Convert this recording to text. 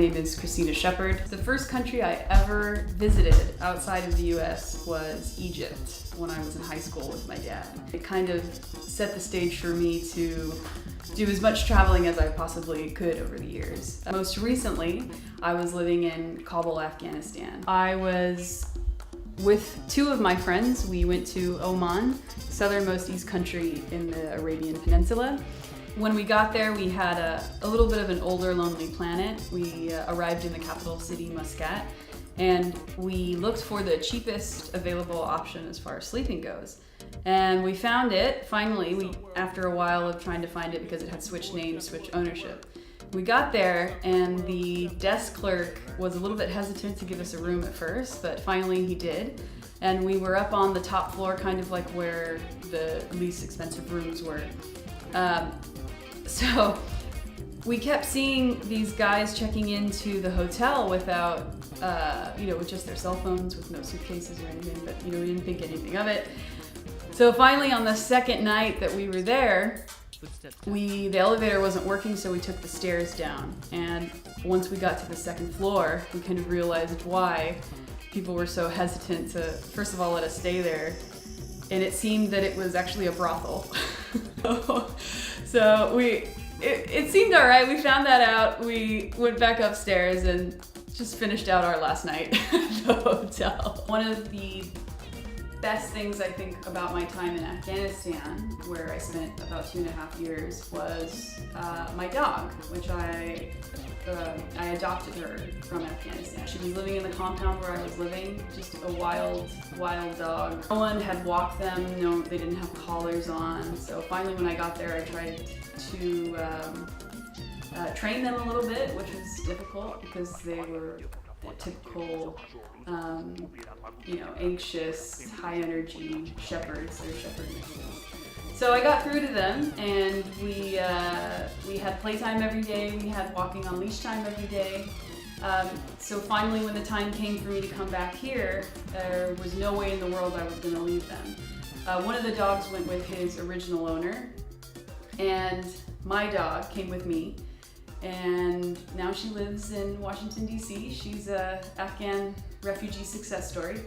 name is Christina Shepherd. The first country I ever visited outside of the US was Egypt when I was in high school with my dad. It kind of set the stage for me to do as much traveling as I possibly could over the years. Most recently, I was living in Kabul, Afghanistan. I was with two of my friends. We went to Oman, southernmost east country in the Arabian Peninsula. When we got there, we had a little bit of an older, lonely planet. We arrived in the capital city, Muscat, and we looked for the cheapest available option as far as sleeping goes. And we found it, finally, after a while of trying to find it because it had switched names, switched ownership. We got there and the desk clerk was a little bit hesitant to give us a room at first, but finally he did. And we were up on the top floor, kind of like where the least expensive rooms were. So we kept seeing these guys checking into the hotel without, with just their cell phones, with no suitcases or anything, but we didn't think anything of it. So finally on the second night that we were there, the elevator wasn't working, so we took the stairs down. And once we got to the second floor, we kind of realized why people were so hesitant to, first of all, let us stay there. And it seemed that it was actually a brothel. So it seemed all right. We found that out. We went back upstairs and just finished out our last night at the hotel. One of the best things I think about my time in Afghanistan, where I spent about 2.5 years, was my dog, which I adopted her from Afghanistan. She was living in the compound where I was living, just a wild dog. No one had walked them, no, they didn't have collars on. So finally when I got there, I tried to train them a little bit, which was difficult because they were the typical, anxious, high energy shepherds. They're shepherd mixes. So I got through to them, and we had playtime every day. We had walking on leash time every day. So finally, when the time came for me to come back here, there was no way in the world I was going to leave them. One of the dogs went with his original owner, and my dog came with me. And now she lives in Washington, D.C. She's an Afghan refugee success story.